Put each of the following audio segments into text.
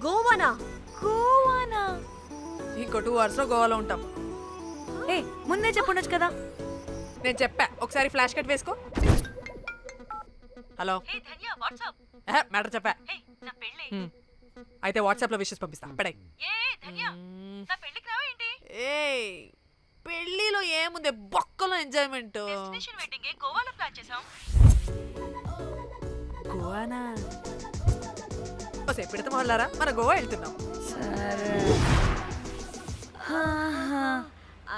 గోవానా? గోవానా? ఇంకో 2 hours లో గోవాలో ఉంటాం. ఏ ముందే చెప్పుండొచ్చు కదా. నేను చెప్పా, ఒకసారి ఫ్లాష్ కట్ వేసుకో. హలో, మ్యాటర్ చెప్పా. అయితే వాట్సాప్ లో విషెస్ పంపిస్తా. పడాయి. ఏ పెళ్ళిలో ఏముంది, బొక్కలో ఎంజాయ్మెంట్. గోవానా? పెడతాం వాళ్ళారా, మన గోవా వెళ్తున్నాం. సరే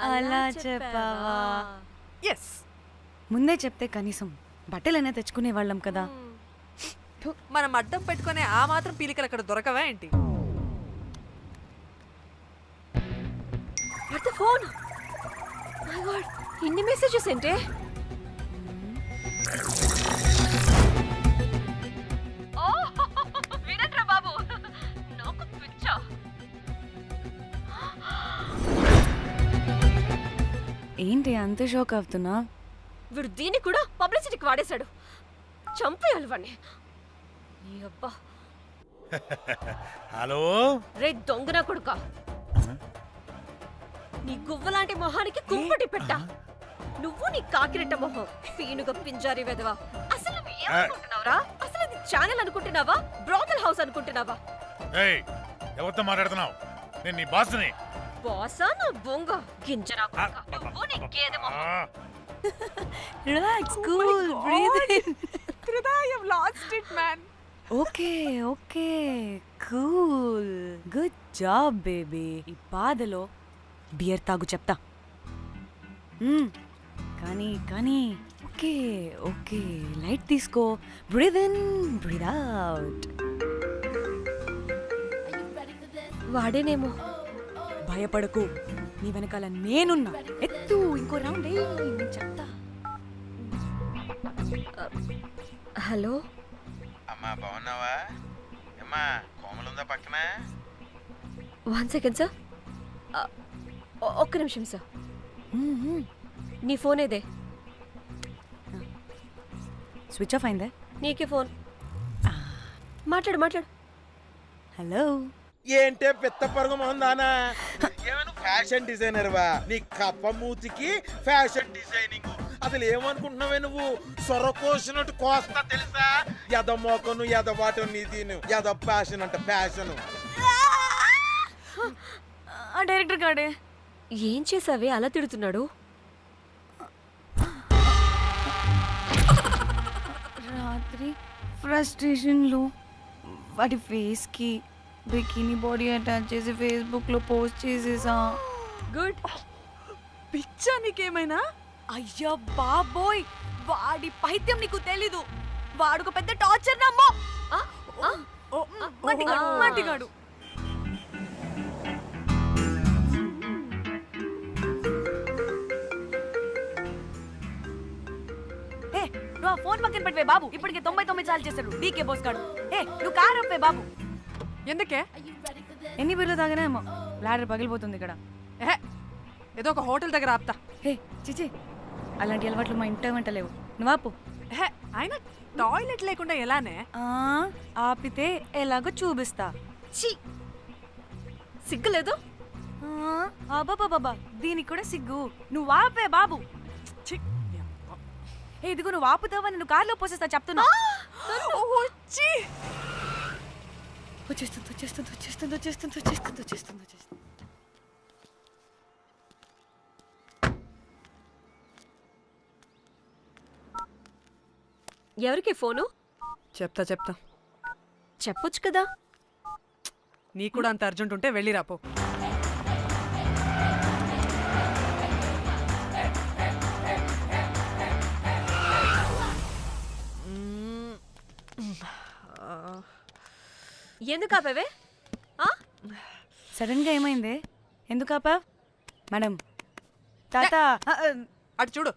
అలా చెప్పావా? ఎస్, ముందే చెప్తే కనీసం బట్టలైనా తెచ్చుకునే వాళ్ళం కదా. మనం అడ్డం పెట్టుకునే ఆ మాత్రం పీలికలు అక్కడ దొరకవా ఏంటి? ఫోన్. మై గాడ్, ఇన్ని మెసేజెస్ ఏంటే? ఏంటి అంత షాక్ అవుతున్నా? వీడు దీన్ని కూడా పబ్లిసిటీకి వాడేశాడు. చంపేయాలి వాడిని. నీ అబ్బా. హలో రే దొంగన కొడుకా, నీ గువ్వలాంటి మొహానికి కుంపటి పెట్ట. నువ్వు నీ కాకిరెట్ట మొహం, పీనుగ పింజారి వెదవా. అసలు నువ్వు ఏమనుకుంటున్నావురా? అసలు ఇది ఛానల్ అనుకుంటున్నావా, బ్రోకల్ హౌస్ అనుకుంటున్నావా? ఏయ్, ఎవరితో మాట్లాడుతున్నావు? నేను నీ బాస్ని. బాసా నా బొంగ గింజరా కొడుకా. నువ్వు నీ గేదె మొహం. Relax, cool, breathe in. I have lost it, man. Okay okay, cool, good job baby. ఈ బాధలో బియర్ తాగు చెప్తా. కానీ కానీ ఓకే ఓకే, లైట్ తీసుకో. Breathe in, breathe out. వాడేనేమో. భయపడకు, నీ వెనకాల నేనున్నా. ఎత్తు, ఇంకో రౌండ్ నేను చెప్తా. హలో అమ్మా, బాగున్నావా? అమ్మా, కోమలుందా పక్కన? 1 second సార్. ఒక్క నిమిషం సార్. నీ ఫోన్ ఏదే? స్విచ్ ఆఫ్ అయిందే. నీకే ఫోన్. మాట్లాడు మాట్లాడు. హలో. ఏంటే పెద్ద పరుగు మొహందానా? ఏమైనా ఫ్యాషన్ డిజైనర్ వా? నీ కప్ప మూతికి ఫ్యాషన్ డిజైనింగ్. అసలు ఏమనుకుంటున్నావే నువ్వు? సొర కోసినట్టు కోస్తా తెలుసా? ఎద మోకను, ఎద వాటను, నీ దీని ఎద ఫ్యాషన్ అంట, ఫ్యాషన్. ఆ డైరెక్టర్ గాడే ఏం చేసావే అలా తిడుతున్నాడు? రాత్రి ఫ్రస్ట్రేషన్లో వాడి ఫేస్కి బికినీ బాడీ అటాచ్ చేసి ఫేస్బుక్లో పోస్ట్ చేసేసా. గుడ్. పిచ్చా నీకేమైనా? అయ్యా బాబోయ్, వాడి పైత్యం నీకు తెలీదు. వాడుక పెద్ద టార్చర్ నమ్మో. మట్టిగాడు. ఏ నువ్వు ఫోన్ పక్కన పెట్టవే బాబు. ఇప్పటికే 99 సార్లు చేశాడు డీకే బోస్ గాడు. ఏ నువ్వు కారు అప్పే బాబు. ఎందుకే? ఎన్ని బిర్లు తాగినాయేమో, లాడర్ పగిలిపోతుంది ఇక్కడ. ఏదో ఒక హోటల్ దగ్గర ఆపుతా. హే చిచి, అలాంటి అలవాట్లు మా ఇంట వెంట లేవు. నువ్వు ఆపు. అయినా టాయిలెట్ లేకుండా ఎలానే? ఆపితే ఎలాగో చూపిస్తా. ఛీ, సిగ్గులేదు? బాబా దీనికి కూడా సిగ్గు. నువ్వు ఆపే బాబు. ఇదిగో నువ్వు ఆపుతావా, నేను కార్లో పోసేస్తా చెప్తున్నా. వచ్చేస్తుంది. ఎవరికి ఫోను? చెప్తా. చెప్పొచ్చు కదా. నీ కూడా అంత అర్జెంట్ ఉంటే వెళ్ళి రాపో. ఎందుకు ఆపేవే? సడన్ గా ఏమైంది? ఎందుకు ఆపా? మేడం తాత అటు చూడు.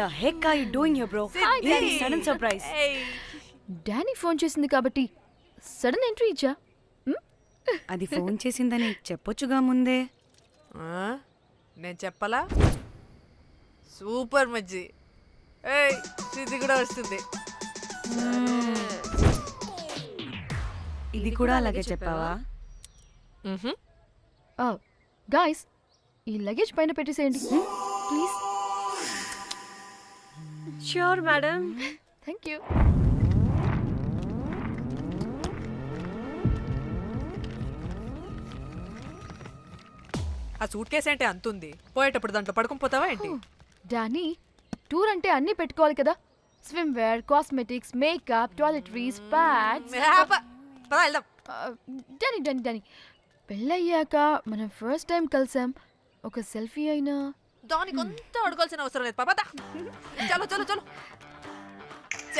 The heck are you doing here bro? ఇది సడన్ సర్ప్రైజ్. డానీ ఫోన్ చేసింది కాబట్టి సడన్ ఎంట్రీ ఇచ్చా. అది ఫోన్ చేసిందని చెప్పొచ్చుగా ముందే. నేను చెప్పలా? సూపర్ మజ్జి. ఏయ్ సిద్ధి కూడా వస్తుంది. ఇది కూడా అలాగే చెప్పావా? గాయ్స్ ఈ లగేజ్ పైన పెట్టేసేయండి please. Sure madam. Thank you. ఆ సూట్ కేసు అంటే అంతుంది, పోయేటప్పుడు దాంట్లో పడుకుని పోతావా ఏంటి? డానీ టూర్ అంటే అన్నీ పెట్టుకోవాలి కదా. Swimwear, cosmetics, makeup, toiletries, pads. పద వెళ్దాం. డానీ డానీ డానీ పెళ్ళయ్యాక మనం ఫస్ట్ టైం కలిసాం. ఒక సెల్ఫీ అయినా. దానికి అంతా అడగాల్సిన అవసరం లేదు పాపా. చలో చలో చలో.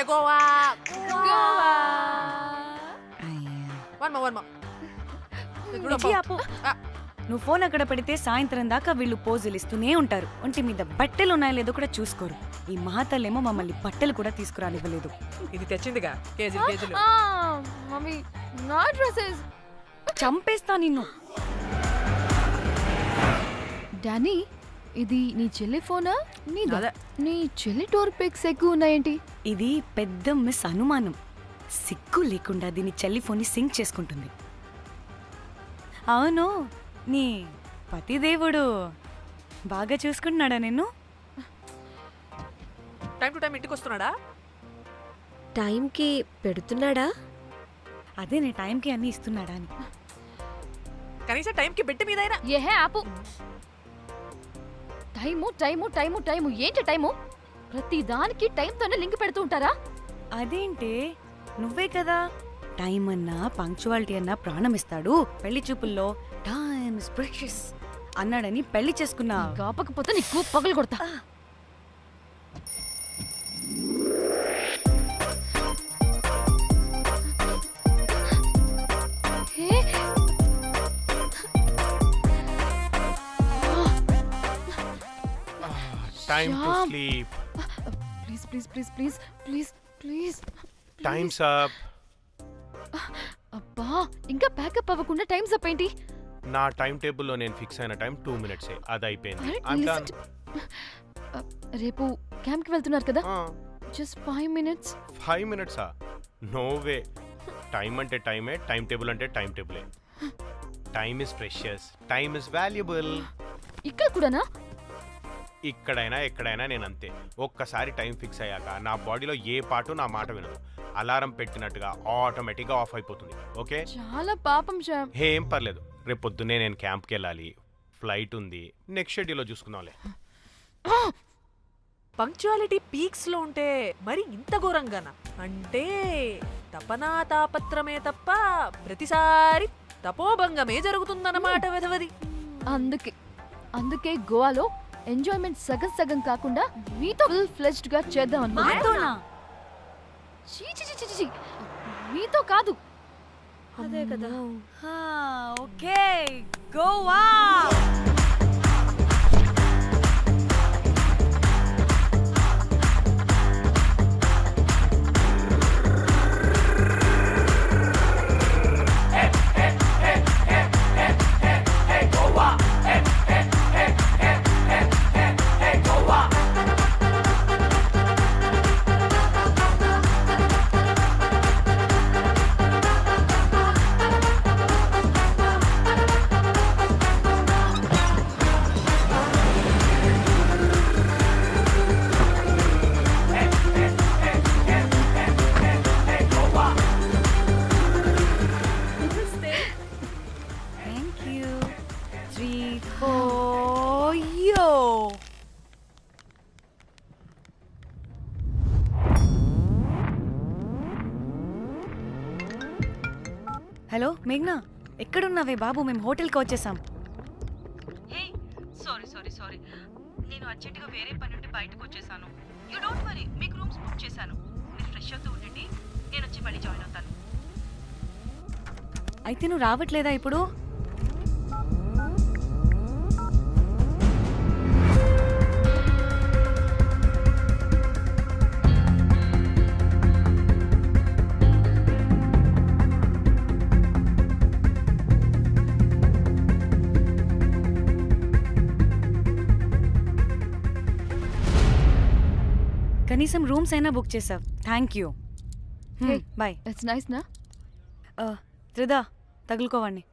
గోవా వర్మ. విజి ఆపు. నువ్వు ఫోన్ అక్కడ పెడితే సాయంత్రం దాకా వీళ్ళు పోజులు ఇస్తూనే ఉంటారు. ఒంటి మీద బట్టలు ఉన్నాయో లేదో కూడా చూసుకోరు. ఈ మహాతల్లేమో మమ్మల్ని బట్టలు కూడా తీసుకురానివ్వలేదు. ఇది తెచ్చిందిగా కేజీలు కేజీలు. మమ్మీ నా డ్రెస్సెస్. చంపేస్తా నిన్ను. డానీ ఇది నీ చెల్లి ఫోనా? నీదా? అదే. నీ చెల్లి టూర్ పిక్స్ ఎక్కువ ఉన్నాయేంటి? ఇది పెద్ద మిస్ అనుమానం. సిగ్గు లేకుండా దీని చెల్లి ఫోన్ని సింక్ చేసుకుంటుంది. అవును, నీ పతిదేవుడు బాగా చూసుకుంటున్నాడా నిన్ను? టైం టు టైం ఇంటికి వస్తున్నాడా? టైంకి పెడుతున్నాడా? అదే నీ టైంకి అన్ని ఇస్తున్నాడా అని. కనీసం టైంకి బెట్టి మీదైనా. ఏహే ఆపు. టైము టైము టైము టైము ఏంటి టైము? ప్రతి దానికి టైంతోనే లింక్ పెడుతూ ఉంటారా? అదేంటి, నువ్వే కదా టైం అన్నా పంక్చువాలిటీ అన్నా ప్రాణం ఇస్తాడు, పెళ్లి చూపుల్లో టైమ్ ఇస్ ప్రెషియస్ అన్నాడని పెళ్లి చేసుకున్నా. కాపకపోతే నీకు పగలు కొడతా. Time to Shyam. sleep. Please please please please please please. Time's up. అబ్బా ఇంకా ప్యాకప్ అవ్వకుండా టైమ్స్ అప్ ఏంటి? నా టైం టేబుల్లో నేను ఫిక్స్ అయిన టైం 2 minutes. అది అయిపోయింది. Alright, I'm listen done. రేపు క్యాంప్ కి వెళ్తున్నారు కదా? Just 5 minutes. 5 minutes? No way. Time అంటే టైమే, టైం టేబుల్ అంటే టైం టేబులే. Time is precious, time is valuable. ఇక్కడ కూడానా? ఇక్కడైనా ఎక్కడైనా నేను అంతే. ఒక్కసారి టైం ఫిక్స్ అయ్యాక నా బాడీలో ఏ పాటు నా మాట వినదు. అలారం పెట్టినట్టుగా ఆటోమేటిక్గా ఆఫ్ అయిపోతుంది. ఓకే, చాలా పాపం శ్యామ్. ఏం పర్లేదు. రేపు పొద్దున్నే నేను క్యాంప్కి వెళ్ళాలి, ఫ్లైట్ ఉంది. నెక్స్ట్ షెడ్యూల్లో చూసుకుందాంలే. పంక్చువాలిటీ పీక్స్ లో ఉంటే మరి ఇంత ఘోరంగానా? అంటే తపనా తాపత్రమే తప్ప ప్రతిసారి తపోభంగమే జరుగుతుందన్నమాట వెధవది. అందుకే గోవాలో ఎంజాయ్మెంట్ సగం సగం కాకుండా మీతో ఫుల్ ఫ్లెజ్డ్ గా చేద్దాం అనుకున్నా. మాతోనా? చీ చీ చీ చీ చీ. మీతో కాదు. అదే కదా. Okay, Goa. Thank you. 3, 4, yo. Hello మేఘ్నా, ఎక్కడున్నావే బాబు? మేము హోటల్కి వచ్చేసాం. సారీ నేను అర్జెంటుగా వేరే పని నుండి బయటకు వచ్చేసాను. యూ డోంట్ వరీ, మీకు రూమ్స్ బుక్ చేశాను. మీరు ఫ్రెష్ అవుతూ ఉండండి, నేను వచ్చి మళ్ళీ జాయిన్ అవుతాను. అయితే నువ్వు రావట్లేదా ఇప్పుడు? కనీసం రూమ్స్ అయినా బుక్ చేసావు, thank you. Hey. Bye. It's nice నా త్రిదా తగులుకోవండి.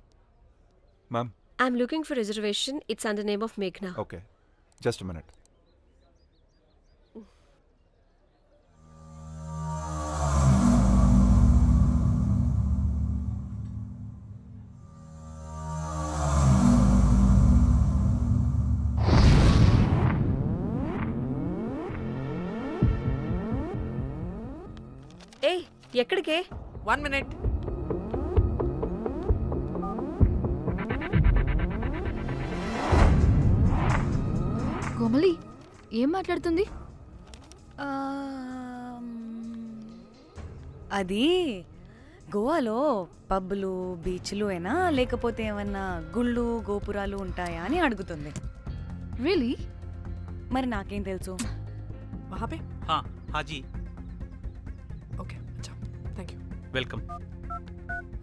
Ma'am I'm looking for reservation. It's under name of మేఘ్నా. Okay, just minute. ఏయ్ ఎక్కడికే? 1 minute. కోమలి ఏం మాట్లాడుతుంది? అది గోవాలో పబ్బులు బీచ్లు అయినా లేకపోతే ఏమన్నా గుళ్ళు గోపురాలు ఉంటాయా అని అడుగుతుంది. రియలీ? మరి నాకేం తెలుసు? वहाँ पे? हाँ हाँ जी, ओके, अच्छा, थैंक यू. वेलकम.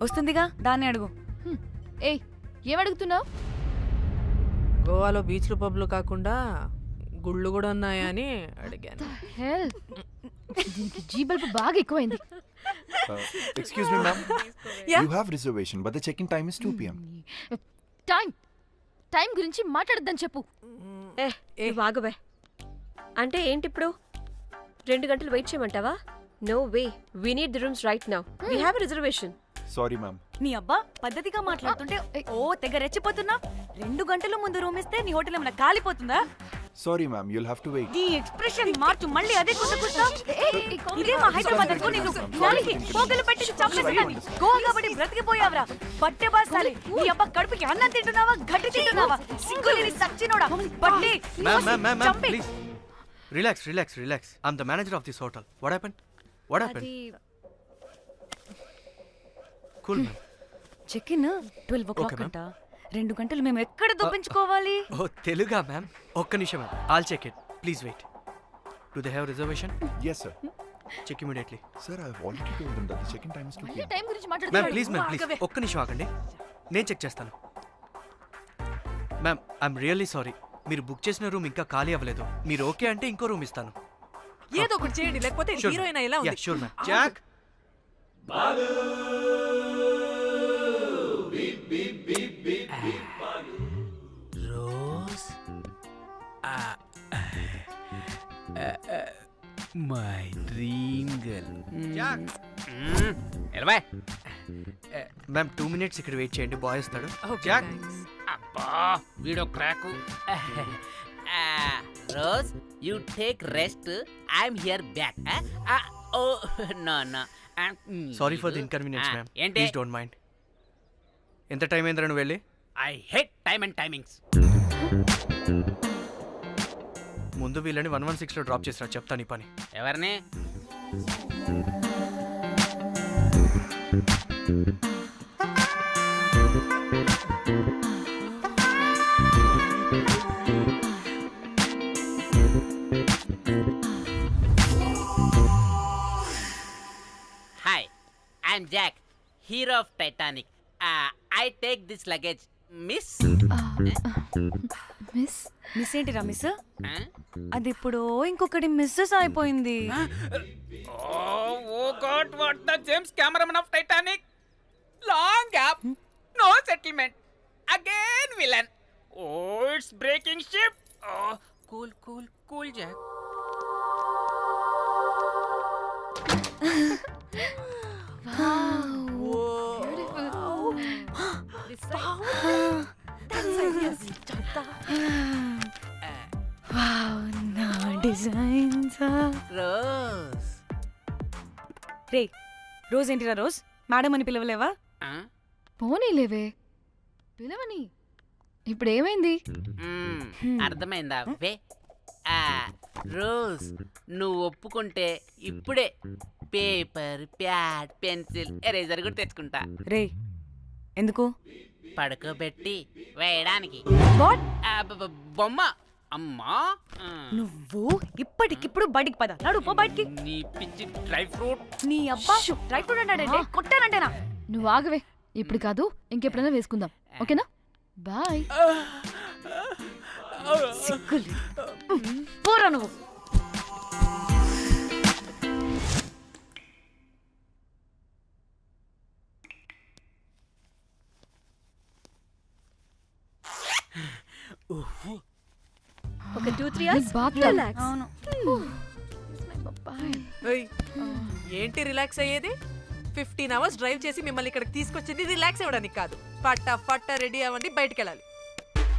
వస్తుందిగా, దాన్ని అడుగు. ఏయ్ ఏం అడుగుతున్నావు? గోవాలో బీచ్లు పబ్లు కాకుండా గుళ్ళు కూడా ఉన్నాయా అని అడిగాను. హెల్ దీనికి జీబల్బు బాగా ఎక్కువైంది. Excuse me, ma'am. Yeah? You have reservation, but the check-in time is 2 p.m. Time గురించి మాట్లాడద్దని చెప్పు. నువ్వు ఆగవే. అంటే ఏంటి ఇప్పుడు 2 గంటలు వెయిట్ చేయమంటావా? No way, we need the rooms right now. We have reservation. Sorry, ma'am. నీ అబ్బా పద్ధతిగా మాట్లాడుతుంటే ఓ తెగ రెచ్చిపోతున్నా. 2 గంటల ముందు రూమ్ ఇస్తే నీ హోటల్ ఏమైనా కాలిపోతుందా? Sorry, ma'am. You'll have to wait. నీ ఎక్స్ప్రెషన్ మార్చు, మళ్ళీ అదే కుసకుస్తా. ఇదే మా హైదరాబాద్ అనుకో, నిన్ను నాలికి పోగలు పెట్టి చంపేస్తాను. గోవా కాబట్టి బ్రతికిపోయావరా బట్టే బాసాలి. నీ అబ్బా కడుపుకి అన్నం తింటున్నావా, గడ్డి తింటున్నావా? సింగులేని సచ్చినోడా బట్టే. Ma'am, చంపే. please. Relax. I'm the manager of this hotel. What happened? అది Cool, ma'am. Check in 12 o'clock Okay, ma'am. అంట. 2 గంటలు మేము ఎక్కడ దొప్పించుకోవాలి? Oh, Teluga, ma'am. ఒక్క నిమిషం, ma'am. I'll check it. Please wait. Do they have reservation? Yes, sir. Check immediately. Sir, I've already told them that the check-in time is 2 p.m. Time గురించి ma'am మాట్లాడుతున్నాడు. Please ఒక్క నిమిషం ఆగండి, నేను check చేస్తాను. Ma'am I'm really sorry, మీరు book చేసిన room ఇంకా ఖాళీ అవ్వలేదు. మీరు ఓకే అంటే ఇంకో రూమ్ ఇస్తాను. ఏదో ఒకటి చేయండి, లేకపోతే హీరోయిన్ ఎలా ఉంది? Sure ma'am. Jack Rose my dream girl. ఎలవా మ్యామ్ 2 minutes ఇక్కడ వెయిట్ చేయండి, బాయ్ వస్తాడు. Okay, Jack thanks. అబ్బా వీడో crack. Rose you take rest, I'm here back. Oh no no, sorry for the inconvenience ma'am, ఏంటి? Please don't mind. ఎంత time అయిందిరా నువ్వు వెళ్ళి? I hate time and timings. ముందు వీళ్ళని 116లో డ్రాప్ చేసినా చెప్తాను ఈ పని. ఎవరిని? Hi, I'm Jack, hero of Titanic. I take this luggage miss. Miss miss ఏంటిరా మిస్? అది ఇప్పుడు ఇంకొకటి మిస్సెస్ అయిపోయింది. Oh God, what the James Cameron of Titanic? Long gap, no settlement. Again villain. Oh, it's breaking ship. Oh, cool, Jack. నా designs. Rose. రే rose ఏంటిరా rose? Madam అని పిలవలేవా? పోనీలేవే పిలవని. ఇప్పుడు ఏమైంది? అర్థమైందా? వే రోజ్, నువ్వు ఒప్పుకుంటే ఇప్పుడే పేపర్, ప్యాడ్, పెన్సిల్, ఎరేజర్ కూడా తెచ్చుకుంటా. రే ఎందుకు? పడుకోబెట్టి వేయడానికి. వాట్? బొమ్మ. అమ్మా, నువ్వు ఇప్పటికిప్పుడు బయటికి పద. నడు పో బయటికి. నీ పిచ్చి డ్రై ఫ్రూట్. నీ అబ్బా డ్రై ఫ్రూట్ అన్నాడంటే కొట్టానంటేనా? నువ్వు ఆగవే, ఇప్పుడు కాదు ఇంకెప్పుడైనా వేసుకుందాం, ఓకేనా? బాయ్. సిగ్గులేదు. పోరా నువ్వు. ఒక 2-3 hours bathroom. రిలాక్స్. అవును. ఏయ్, ఏంటి రిలాక్స్ అయ్యేది? 15 అవర్స్ డ్రైవ్ చేసి మిమ్మల్ని ఇక్కడికి తీసుకొచ్చింది రిలాక్స్ అవ్వడానికి కాదు. పట్ట రెడీ అవ్వండి, బయటికి వెళ్ళాలి.